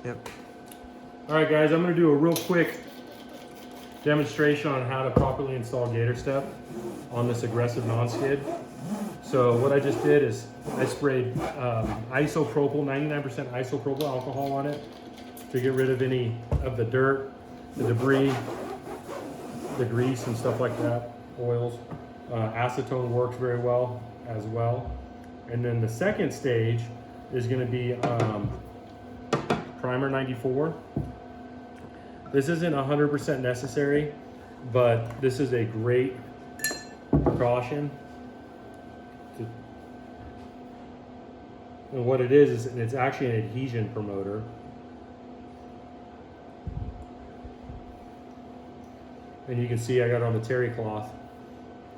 Yep. All right, guys, I'm gonna do a real quick demonstration on how to properly install GatorStep on this aggressive non-skid. So what I just did is I sprayed isopropyl, 99% isopropyl alcohol on it to get rid of any of the dirt, the debris, the grease and stuff like that, oils. Acetone works very well as well. And then the second stage is gonna be Primer 94. This isn't 100% necessary, but this is a great precaution. And what it is it's actually an adhesion promoter. And you can see I got it on the terry cloth.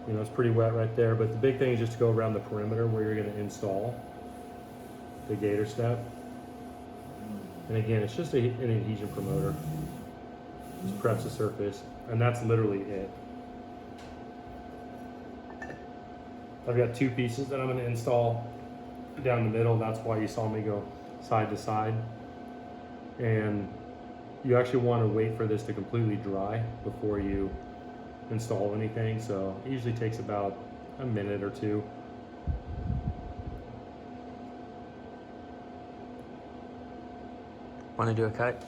You know, it's pretty wet right there, but the big thing is just to go around the perimeter where you're gonna install the GatorStep. And again, it's just an adhesion promoter. Just preps the surface, and that's literally it. I've got two pieces that I'm gonna install down the middle. That's why you saw me go side to side. And you actually wanna wait for this to completely dry before you install anything. So it usually takes about a minute or two. Want to do a cut?